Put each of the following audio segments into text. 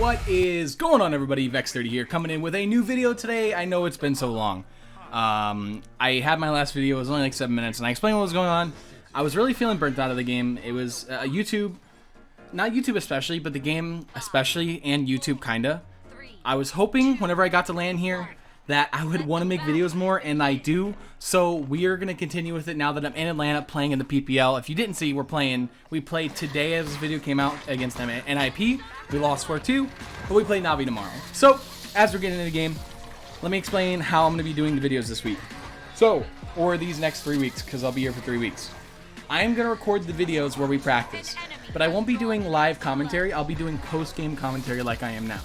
What is going on, everybody? Vex30 here, coming in with a new video today. I know it's been so long. I had my last video, it was only like 7 minutes, and I explained what was going on. I was really feeling burnt out of the game. It was YouTube, not YouTube especially, but the game especially, and YouTube kinda. I was hoping whenever I got to land here that I would want to make videos more, and I do. So we are going to continue with it now that I'm in Atlanta playing in the PPL. If you didn't see, we played today as this video came out against NIP. We lost 4-2, but we play Navi tomorrow. So as we're getting into the game, let me explain how I'm going to be doing the videos this week. Or these next 3 weeks, because I'll be here for 3 weeks. I'm going to record the videos where we practice, but I won't be doing live commentary. I'll be doing post-game commentary like I am now.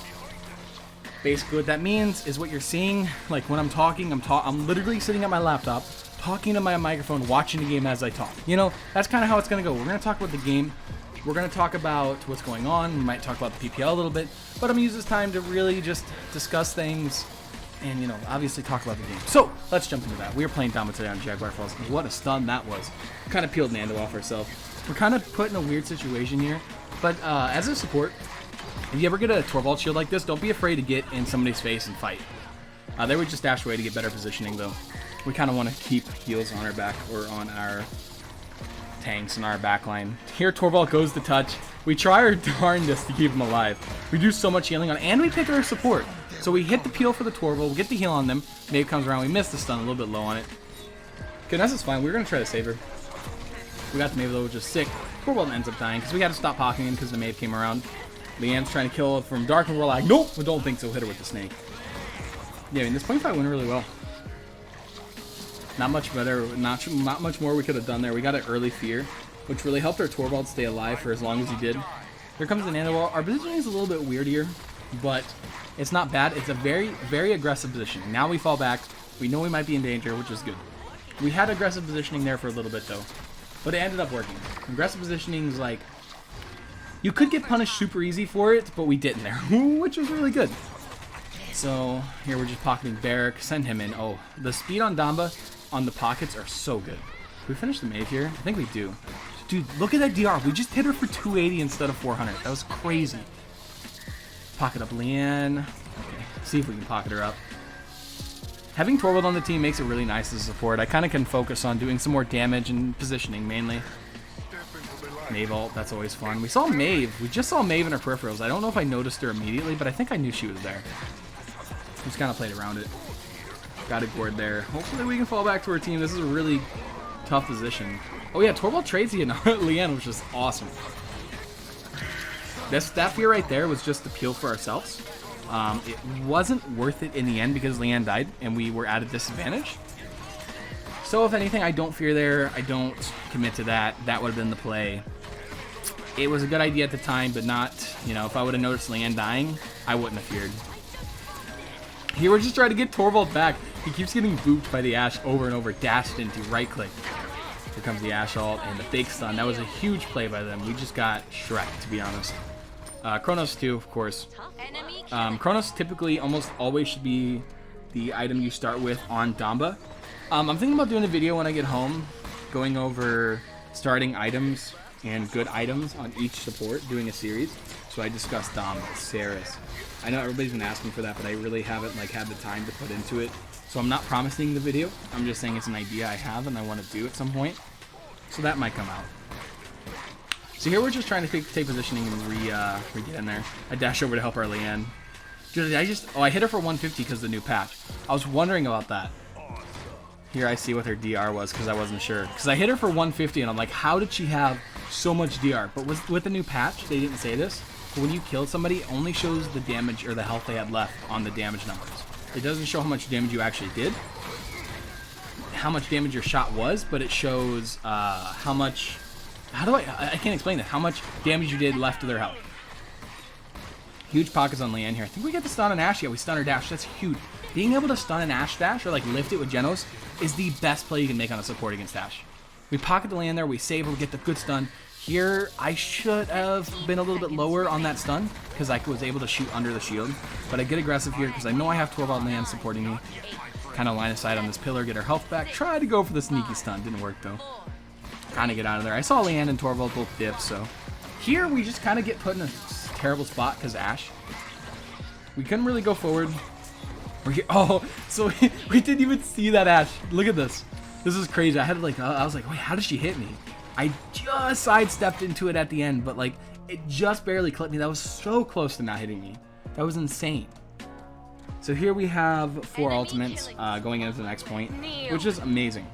Basically what that means is what you're seeing, like when I'm talking, I'm literally sitting at my laptop, talking to my microphone, watching the game as I talk. You know, that's kind of how it's going to go. We're going to talk about the game. We're going to talk about what's going on. We might talk about the PPL a little bit, but I'm going to use this time to really just discuss things and, you know, obviously talk about the game. So let's jump into that. We were playing Dama today on Jaguar Falls. What a stun that was. Kind of peeled Nando off ourselves. We're kind of put in a weird situation here, but as a support, if you ever get a Torvald shield like this, don't be afraid to get in somebody's face and fight. They would just dash away to get better positioning, though. We kind of want to keep heals on our back, or on our tanks and our backline. Here, Torvald goes to touch. We try our darndest to keep him alive. We do so much healing on, and we pick our support. So we hit the peel for the Torvald, we get the heal on them. Maeve comes around, we miss the stun, a little bit low on it. Vanessa's fine, we were going to try to save her. We got the Maeve, though, which is sick. Torvald ends up dying, because we had to stop pocketing him because the Maeve came around. Leanne's trying to kill her from dark, and we're like, nope, we don't think so. Hit her with the snake. Yeah, I mean, this point fight went really well. Not much better, not much more we could have done there. We got an early fear, which really helped our Torvald stay alive for as long as he did. Here comes the Nano Wall. Our positioning is a little bit weird here, but it's not bad. It's a very, very aggressive positioning. Now we fall back. We know we might be in danger, which is good. We had aggressive positioning there for a little bit, though, but it ended up working. Aggressive positioning is like, you could get punished super easy for it, but we didn't there, which was really good. So here we're just pocketing Barrack, send him in. Oh, the speed on Damba on the pockets are so good. Did we finish the Maeve here? I think we do. Dude, look at that DR. We just hit her for 280 instead of 400. That was crazy. Pocket up Leanne. Okay, see if we can pocket her up. Having Torvald on the team makes it really nice as a support. I kind of can focus on doing some more damage and positioning mainly. Maeve ult, that's always fun. We saw Maeve. We just saw Maeve in her peripherals. I don't know if I noticed her immediately, but I think I knew she was there. Just kind of played around it. Got a board there. Hopefully we can fall back to our team. This is a really tough position. Oh yeah, Torvald trades Leanne, which is awesome. That fear right there was just the peel for ourselves. It wasn't worth it in the end because Leanne died and we were at a disadvantage. So if anything, I don't fear there. I don't commit to that. That would have been the play. It was a good idea at the time, but not, you know, if I would have noticed Leanne dying, I wouldn't have feared. Here we're just trying to get Torvald back. He keeps getting booped by the Ashe over and over, dashed into, right click. Here comes the Ashe ult and the fake stun. That was a huge play by them. We just got Shrek, to be honest. Chronos too, of course. Chronos typically almost always should be the item you start with on Damba. I'm thinking about doing a video when I get home, going over starting items and good items on each support, doing a series. So I discussed Dom, Saris. I know everybody's been asking for that, but I really haven't had the time to put into it. So I'm not promising the video. I'm just saying it's an idea I have and I want to do at some point. So that might come out. So here we're just trying to take positioning and re-get in there. I dash over to help our Leanne. Dude, I hit her for 150 because of the new patch. I was wondering about that. Here I see what her DR was because I wasn't sure. Because I hit her for 150 and I'm like, how did she have so much DR? But with the new patch, they didn't say this. But when you killed somebody, it only shows the damage or the health they had left on the damage numbers. It doesn't show how much damage you actually did, how much damage your shot was, but it shows how much... I can't explain that. How much damage you did left to their health. Huge pockets on Leanne here. I think we get the stun on Ashe. Yeah, we stun her dash. That's huge. Being able to stun an Ashe dash or like lift it with Genos is the best play you can make on a support against Ashe. We pocket the Leanne there. We save her. We get the good stun. Here, I should have been a little bit lower on that stun because I was able to shoot under the shield. But I get aggressive here because I know I have 12 on Leanne supporting me. Kind of line of sight on this pillar. Get her health back. Try to go for the sneaky stun. Didn't work though. Kind of get out of there. I saw Leanne and Torvald both dip, so here we just kind of get put in a terrible spot because Ashe. We couldn't really go forward. We're here. Oh, so we didn't even see that Ashe. Look at this. This is crazy. I had to like, I was like, wait, how did she hit me? I just sidestepped into it at the end, but like, it just barely clipped me. That was so close to not hitting me. That was insane. So here we have 4 ultimates going into the next point, which is amazing.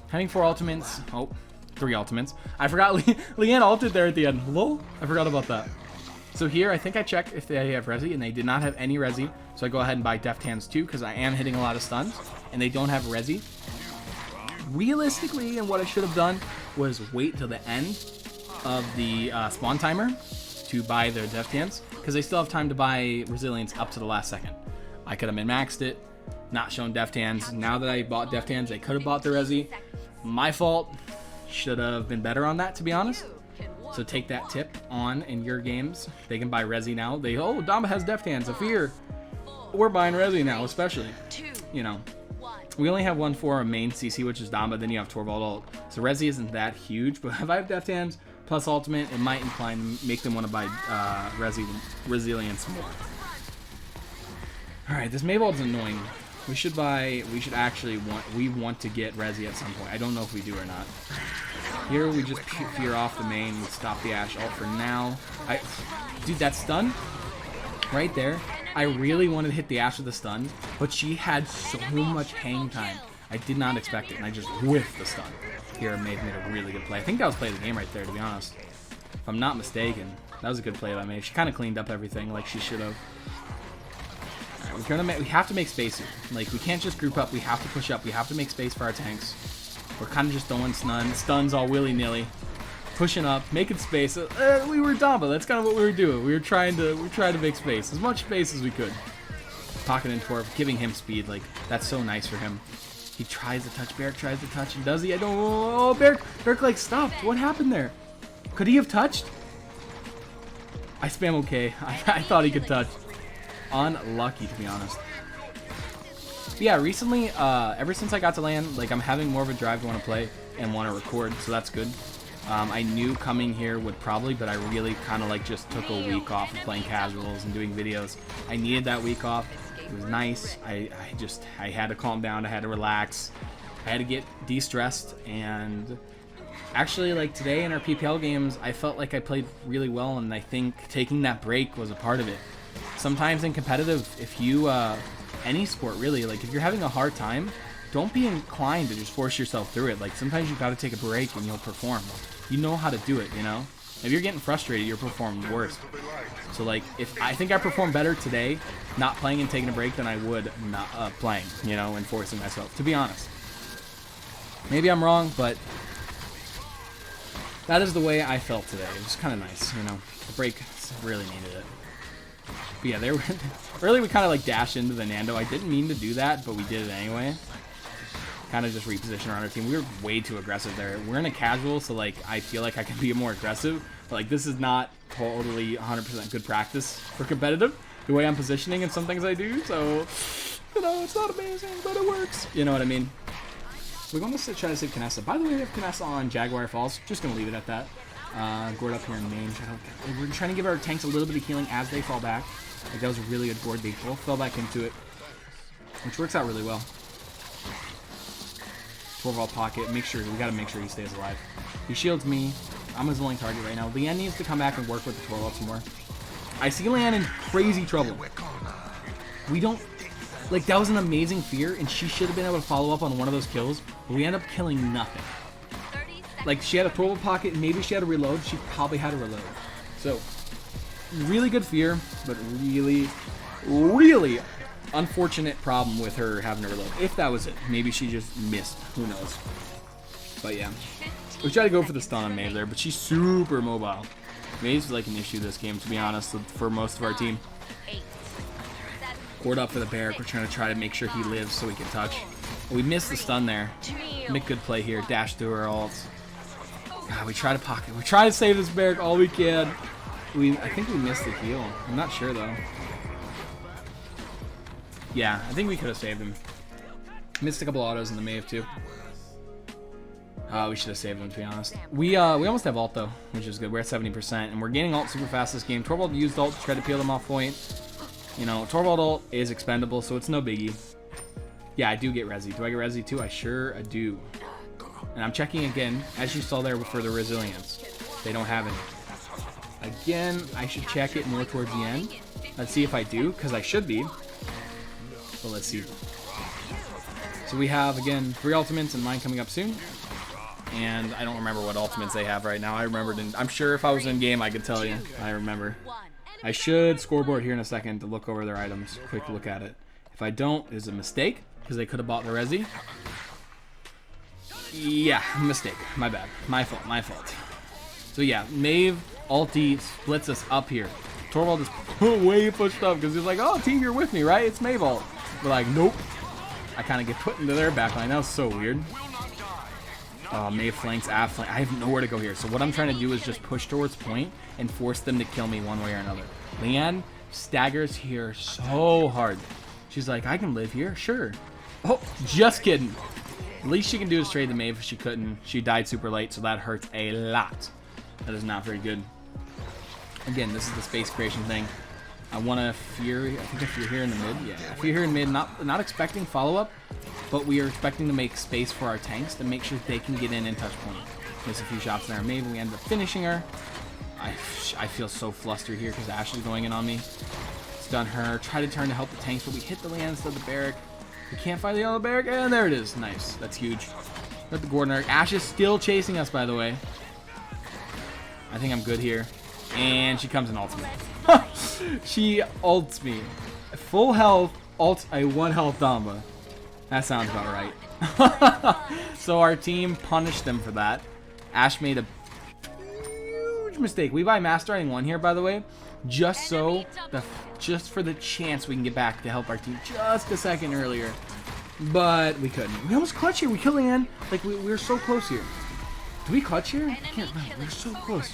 Having 4 ultimates. Oh, 3 ultimates. I forgot Leanne ulted there at the end. Lol. I forgot about that. So here, I think I checked if they have Resi, and they did not have any Resi. So I go ahead and buy Deft Hands 2 because I am hitting a lot of stuns, and they don't have Resi. Realistically, and what I should have done was wait till the end of the spawn timer to buy their Deft Hands, because they still have time to buy Resilience up to the last second. I could have min-maxed it, not shown Deft Hands. Now that I bought Deft Hands, I could have bought the Resi. My fault. Should have been better on that, to be honest. So take that tip on in your games. They can buy Resi now. Oh, Damba has Deft Hands. A fear. We're buying Resi now, especially. You know, we only have one for a main CC, which is Damba. Then you have Torvald ult. So Resi isn't that huge, but if I have Deft Hands plus Ultimate, it might make them want to buy Resilience more. All right, this Mayvold's annoying. We actually want to get Resi at some point. I don't know if we do or not. Here we just fear off the main and stop the Ashe ult for now. Dude, that stun right there. I really wanted to hit the Ashe with the stun, but she had so much hang time. I did not expect it, and I just whiffed the stun. Here, Maeve made a really good play. I think that was play of the game right there, to be honest. If I'm not mistaken, that was a good play by Maeve. She kind of cleaned up everything like she should have. We have to make space here. Like, we can't just group up. We have to push up. We have to make space for our tanks. We're kind of just throwing stuns all willy-nilly, pushing up, making space. We were Damba. That's kind of what we were doing. We were trying to make space, as much space as we could. Pocketing Torv, giving him speed. Like, that's so nice for him. He tries to touch. Barrick tries to touch, and does he? I don't. Oh, Barrick like stopped. What happened there? Could he have touched? I spam okay. I thought he could touch. Unlucky, to be honest. But yeah, recently, ever since I got to LAN, like, I'm having more of a drive to want to play and want to record, so that's good. I knew coming here would probably, but I really kind of like just took a week off of playing casuals and doing videos. I needed that week off. It was nice. I had to calm down. I had to relax. I had to get de-stressed, and actually, like, today in our PPL games, I felt like I played really well, and I think taking that break was a part of it. Sometimes in competitive, if you, any sport really, like, if you're having a hard time, don't be inclined to just force yourself through it. Like, sometimes you've got to take a break and you'll perform. You know how to do it, you know? If you're getting frustrated, you'll perform worse. So, like, if I think I performed better today not playing and taking a break than I would not playing, you know, and forcing myself, to be honest. Maybe I'm wrong, but that is the way I felt today. It was kind of nice, you know? The break really needed it. But yeah, early we kind of like dashed into the Nando. I didn't mean to do that, but we did it anyway. Kind of just reposition around our team. We were way too aggressive there. We're in a casual, so like I feel like I can be more aggressive. But like this is not totally 100% good practice for competitive, the way I'm positioning and some things I do. So, you know, it's not amazing, but it works. You know what I mean? We're going to try to save Kinessa. By the way, we have Kinessa on Jaguar Falls. Just going to leave it at that. Gourd up here in main. We're trying to give our tanks a little bit of healing as they fall back. Like, that was a really good gourd. They both fell back into it, which works out really well. Torvald pocket. We got to make sure he stays alive. He shields me. I'm his only target right now. Leanne needs to come back and work with the Torvald some more. I see Leanne in crazy trouble. We don't... Like, that was an amazing fear, and she should have been able to follow up on one of those kills, but we end up killing nothing. Like, she had a Torvald pocket, and maybe she had to reload. She probably had to reload. So, really good fear, but really, really unfortunate problem with her having to reload. If that was it. Maybe she just missed. Who knows? But yeah. We tried to go for the stun on Maeve there, but she's super mobile. Maeve's like an issue this game, to be honest, for most of our team. Gourd up for the Barrack. We're trying to make sure he lives so we can touch. We missed the stun there. Make good play here. Dash through our ults. God, we try to pocket. We try to save this Barrack all we can. I think we missed the heal. I'm not sure though. Yeah, I think we could have saved him. Missed a couple autos in the Maeve too. We should have saved him, to be honest. We almost have ult though, which is good. We're at 70%, and we're gaining ult super fast this game. Torvald used ult to try to peel them off point. You know, Torvald ult is expendable, so it's no biggie. Yeah, I do get Resi. Do I get Resi too? I sure do. And I'm checking again, as you saw there, for the resilience. They don't have any. Again, I should check it more towards the end. Let's see if I do, because I should be. But let's see. So we have, again, 3 ultimates and mine coming up soon. And I don't remember what ultimates they have right now. I remembered, I'm sure if I was in game, I could tell you. I remember. I should scoreboard here in a second to look over their items. Quick look at it. If I don't, it's a mistake, because they could have bought the Resi. Yeah, mistake. My bad. My fault. My fault. So yeah, Maeve ulti splits us up here. Torvald is way pushed up because he's like, oh, team, you're with me, right? It's Maeve ult. We're like, nope. I kind of get put into their backline. That was so weird. Maeve flanks, Av flank. I have nowhere to go here. So what I'm trying to do is just push towards point and force them to kill me one way or another. Leanne staggers here so hard. She's like, I can live here, sure. Oh, just kidding. The least she can do is trade the Maeve if she couldn't. She died super late, so that hurts a lot. That is not very good. Again, this is the space creation thing. I want to fear. I think if you're here in the mid, yeah. If you're here in mid, not expecting follow-up, but we are expecting to make space for our tanks to make sure they can get in and touch point. Miss a few shots there. Maybe we end up finishing her. I feel so flustered here because Ashley's going in on me. Stun her. Try to turn to help the tanks, but we hit the land instead of the barrack. We can't find the yellow barrack, and there it is. Nice. That's huge. Got the Gordon. Ash is still chasing us, by the way. I think I'm good here. And she comes in ultimate. She ults me. Full health, ult a 1 health Damba. That sounds about right. So our team punished them for that. Ash made a huge mistake. We buy Master in 1 here, by the way, just so just for the chance we can get back to help our team just a second earlier. But we couldn't. We almost clutch here. We kill Leanne. Like we were so close here. Do we clutch here? I can't remember. We're so close.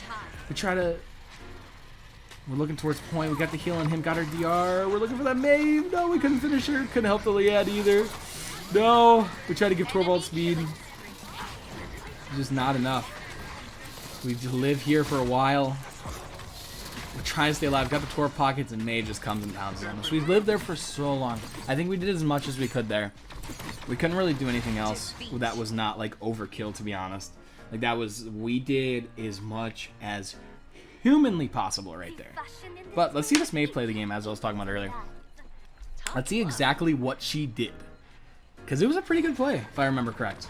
We try to. We're looking towards point. We got the heal on him. Got our DR. We're looking for that Maeve. No, we couldn't finish her. Couldn't help the Leanne either. No. We tried to give Torvald speed. Just not enough. We just live here for a while. We're trying to stay alive. Got the Tor pockets, and Maeve just comes and pounds on us. We've lived there for so long. I think we did as much as we could there. We couldn't really do anything else that was not like overkill, to be honest. Like that was, we did as much as humanly possible right there. But let's see this Maeve play the game, as I was talking about earlier. Let's see exactly what she did, because it was a pretty good play, if I remember correct.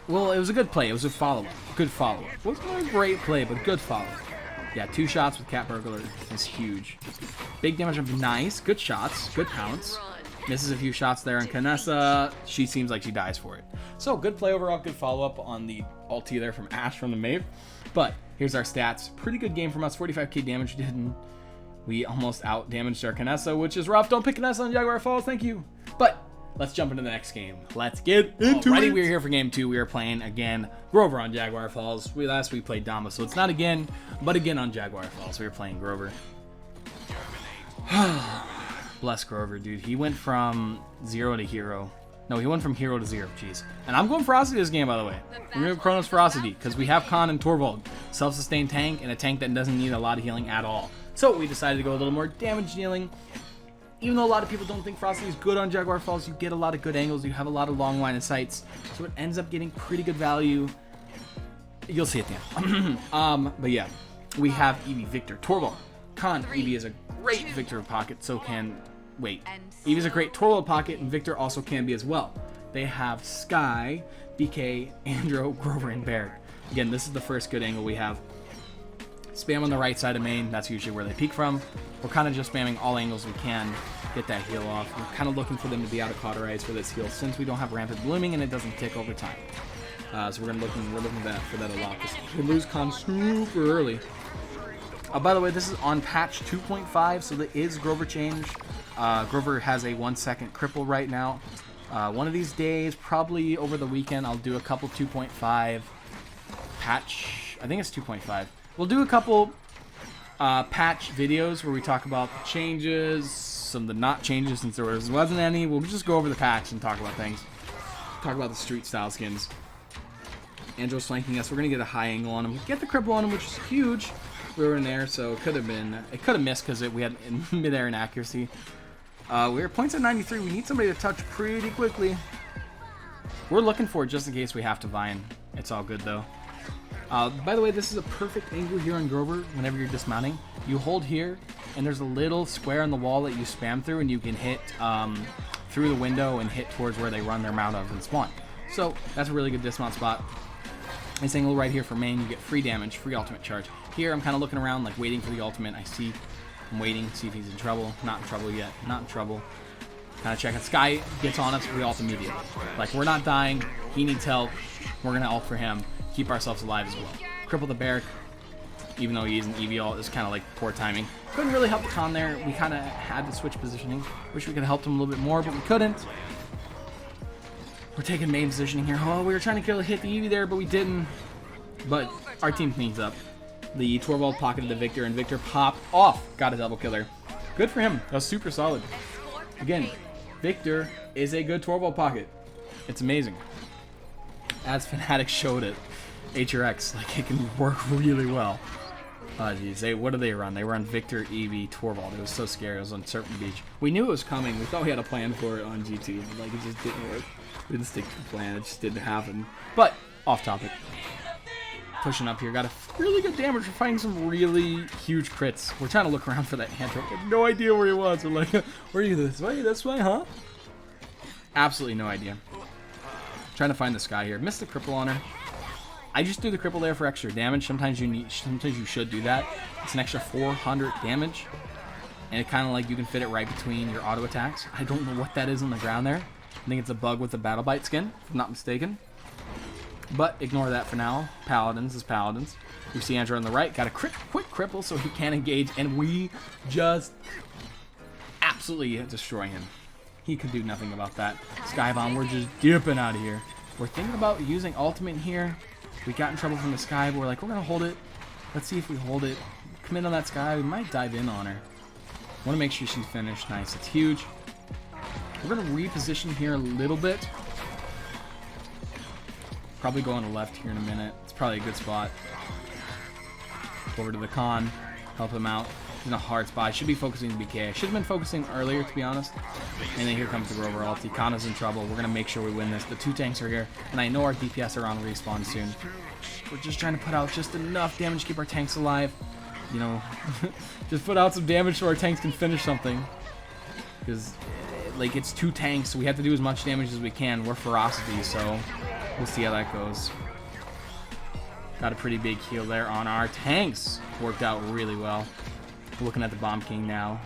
Well, it was a good play. It was a follow-up. Good follow-up. It wasn't a great play, but good follow-up. Yeah, 2 shots with Cat Burglar is huge. Big damage of nice. Good shots. Good pounce. Misses a few shots there, and Kanessa, she seems like she dies for it. So, good play overall. Good follow-up on the ulti there from Ash from the Maeve. But here's our stats. Pretty good game from us. 45k damage. We almost out-damaged our Kanessa, which is rough. Don't pick Kanessa on Jaguar Falls. Thank you. But let's jump into the next game. Let's get into it. We're here for game 2. We are playing, again, Grover on Jaguar Falls. Last we played Damba, so it's not again, but again on Jaguar Falls. We were playing Grover. Bless Grover, dude. He went from 0 to hero. No, he went from hero to 0. Jeez. And I'm going Ferocity this game, by the way. We're going to Chronos Ferocity, because we have Khan and Torvald. Self-sustained tank, and a tank that doesn't need a lot of healing at all. So we decided to go a little more damage dealing. Even though a lot of people don't think Ferocity is good on Jaguar Falls, you get a lot of good angles. You have a lot of long line of sights. So it ends up getting pretty good value. You'll see it then. But yeah, we have Eevee, Victor, Torvald, Khan. Eevee is a great Victor pocket, so can... Wait, Eevee's a great Torvald pocket, and Victor also can be as well. They have Sky, BK, Andro, Grover, and Bear. Again, this is the first good angle we have. Spam on the right side of main, that's usually where they peek from. We're kind of just spamming all angles we can, get that heal off. We're kind of looking for them to be out of cauterize for this heal, since we don't have rampant blooming and it doesn't tick over time. So we're looking for that a lot. We lose Khan super early. By the way, this is on patch 2.5, so there is Grover change. Grover has a 1-second cripple right now. One of these days, probably over the weekend, I'll do a couple 2.5 patch. I think it's 2.5. We'll do a couple patch videos where we talk about the changes, some of the not changes since there wasn't any. We'll just go over the patch and talk about things. Talk about the street style skins. Andrew's flanking us. We're going to get a high angle on him. Get the cripple on him, which is huge. We were in there, so it could have missed because we had midair inaccuracy. We're points at 93. We need somebody to touch pretty quickly. We're looking for it just in case we have to Vine. It's all good, though. By the way, this is a perfect angle here on Grover whenever you're dismounting. You hold here, and there's a little square on the wall that you spam through, and you can hit through the window and hit towards where they run their mount of and spawn. So that's a really good dismount spot. This angle right here for main, you get free damage, free ultimate charge. Here, I'm kind of looking around, like waiting for the ultimate. I'm waiting to see if he's in trouble. Not in trouble yet. Not in trouble. Kind of checking. Sky gets on us, we ult immediately. Like, we're not dying. He needs help. We're going to ult for him. Keep ourselves alive as well. Cripple the Barrack, even though he's an EV ult, is kind of like poor timing. Couldn't really help the con there. We kind of had to switch positioning. Wish we could have helped him a little bit more, but we couldn't. We're taking main positioning here. Oh, we were trying to hit the EV there, but we didn't. But our team cleans up. The Torvald pocketed the Victor, and Victor popped off. Got a double killer. Good for him. That was super solid. Again, Victor is a good Torvald pocket. It's amazing. As Fnatic showed it, HRX, like, it can work really well. Oh, geez. What do they run? They run Victor, Eevee, Torvald. It was so scary. It was on Serpent Beach. We knew it was coming. We thought we had a plan for it on GT, but, like, it just didn't work. We didn't stick to the plan. It just didn't happen. But, off topic. Pushing up here. Got a really good damage. We're finding some really huge crits. We're trying to look around for that Antro. I have no idea where he was. We're like, where are you? This way? This way, huh? Absolutely no idea. Trying to find this guy here. Missed the cripple on her. I just do the cripple there for extra damage. Sometimes you should do that. It's an extra 400 damage. And it kind of like you can fit it right between your auto attacks. I don't know what that is on the ground there. I think it's a bug with the Battle Bite skin, if I'm not mistaken. But ignore that for now. Paladins is Paladins. We see Andrew on the right. Got a quick cripple so he can engage. And we just absolutely destroy him. He could do nothing about that. Skybomb, we're just dipping out of here. We're thinking about using ultimate here. We got in trouble from the Sky, but we're like, we're going to hold it. Let's see if we hold it. Commit on that Sky. We might dive in on her. Want to make sure she's finished. Nice. It's huge. We're going to reposition here a little bit. Probably go on the left here in a minute. It's probably a good spot. Go over to the con. Help him out. He's in a hard spot. Should be focusing the BK. Should have been focusing earlier, to be honest. And then here comes the Grover ulti. Kana's in trouble. We're going to make sure we win this. The two tanks are here. And I know our DPS are on respawn soon. We're just trying to put out just enough damage to keep our tanks alive. You know, just put out some damage so our tanks can finish something. Because, like, it's two tanks, so we have to do as much damage as we can. We're Ferocity, so we'll see how that goes. Got a pretty big heal there on our tanks. Worked out really well. Looking at the Bomb King now.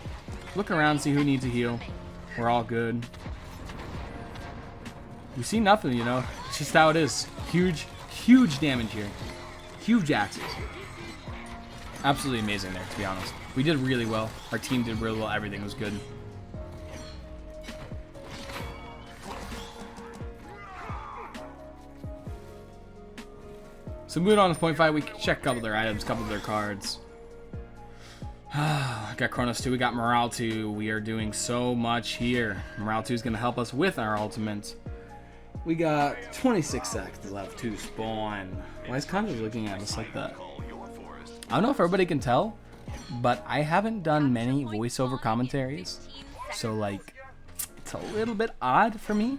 Look around, see who needs a heal. We're all good. We see nothing, you know. It's just how it is. Huge damage here. Huge axes. Absolutely amazing there, to be honest. We did really well. Our team did really well. Everything was good. So moving on to point 5, we can check a couple of their items, a couple of their cards. Got Chronos 2, we got Morale 2. We are doing so much here. Morale 2 is going to help us with our ultimate. We got 26 seconds left to spawn. Why is Conjure looking at us like that? I don't know if everybody can tell, but I haven't done many voiceover commentaries. So, like, it's a little bit odd for me.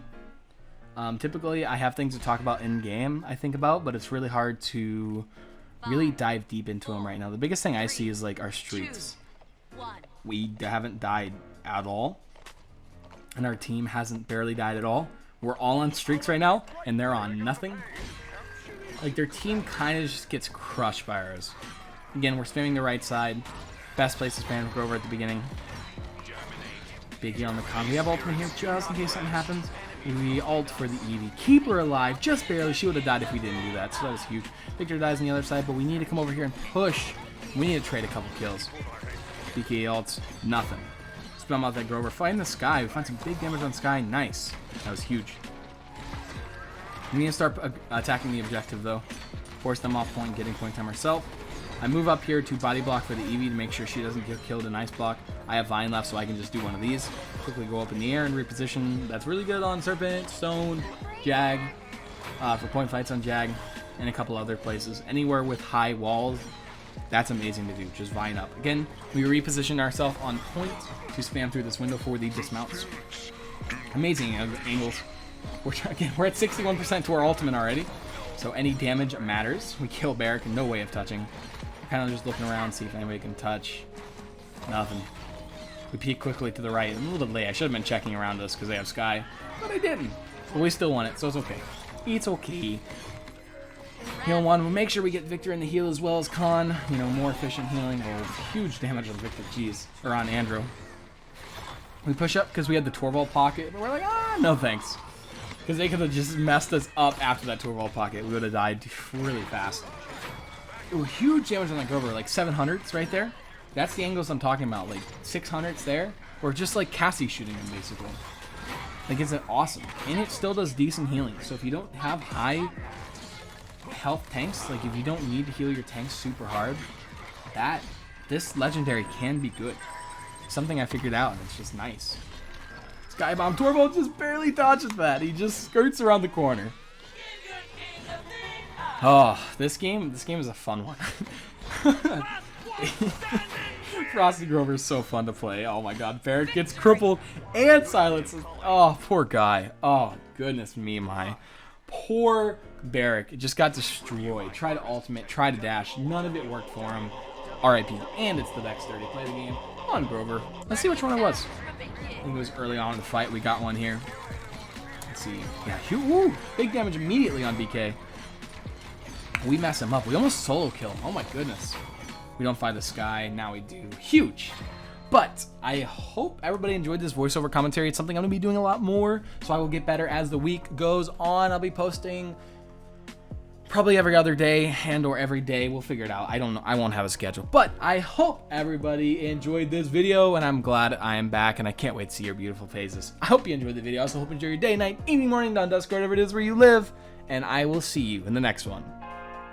Typically, I have things to talk about in-game, I think about, but it's really hard to really dive deep into them right now. The biggest thing I see is, like, our streaks. We haven't died at all, and our team hasn't barely died at all. We're all on streaks right now, and they're on nothing. Like, their team kind of just gets crushed by ours. Again, we're spamming the right side. Best place to spam Grover at the beginning. Big heal on the con. We have ultimate here just in case something happens. We ult for the Eevee. Keep her alive, just barely. She would have died if we didn't do that, so that was huge. Victor dies on the other side, but we need to come over here and push. We need to trade a couple kills. BK ults, nothing. Spam out that Grover. Fighting the Sky. We find some big damage on Sky. Nice. That was huge. We need to start attacking the objective, though. Force them off point, getting point time herself. I move up here to body block for the Eevee to make sure she doesn't get killed in ice block. I have Vine left, so I can just do one of these. Quickly go up in the air and reposition. That's really good on Serpent, Stone, Jag, for point fights on Jag, and a couple other places. Anywhere with high walls That's amazing to do. Just vine up. Again, we repositioned ourselves on point to spam through this window for the dismounts. Amazing angles. We're at 61% to our ultimate already. So any damage matters. We kill Barrack, no way of touching. Kind of just looking around, see if anybody can touch. Nothing. We peek quickly to the right. I'm a little bit late. I should have been checking around us because they have Sky, but I didn't. But we still won it, so it's okay. It's okay. Heal one. We'll make sure we get Victor in the heal as well as Khan. You know, more efficient healing. Oh, huge damage on Victor. Jeez. Or on Andrew. We push up because we had the Torvald pocket, but we're like, no thanks. Because they could have just messed us up after that Torvald pocket. We would have died really fast. Ooh, huge damage on that Grover, like 700s right there. That's the angles I'm talking about, like 600s there. Or just like Cassie shooting him, basically. Like, it's awesome. And it still does decent healing. So if you don't have high health tanks, like if you don't need to heal your tanks super hard, this legendary can be good. Something I figured out, and it's just nice. Skybomb Torvald just barely dodges that. He just skirts around the corner. Oh, this game is a fun one. Frosty Grover is so fun to play. Oh my god, Barrack gets crippled and silences. Oh, poor guy. Oh, goodness me, my poor Barrack. It just got destroyed. Tried to ultimate, tried to dash. None of it worked for him. RIP. And it's the dexterity to play the game on Grover. Let's see which one it was. I think it was early on in the fight. We got one here. Let's see. Yeah, woo, big damage immediately on BK. We mess him up. We almost solo kill him. Oh my goodness. We don't find the Sky. Now we do. Huge. But I hope everybody enjoyed this voiceover commentary. It's something I'm going to be doing a lot more, so I will get better as the week goes on. I'll be posting probably every other day and or every day. We'll figure it out. I don't know. I won't have a schedule. But I hope everybody enjoyed this video, and I'm glad I am back, and I can't wait to see your beautiful faces. I hope you enjoyed the video. I also hope you enjoy your day, night, evening, morning, dawn, dusk, whatever it is where you live, and I will see you in the next one.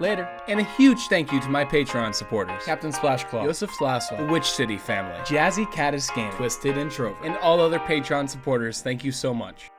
Later. And a huge thank you to my Patreon supporters: Captain Splash Claw, Joseph Slasso, the Witch City family, Jazzy Caddis Game, Twisted and Trophy, and all other Patreon supporters. Thank you so much.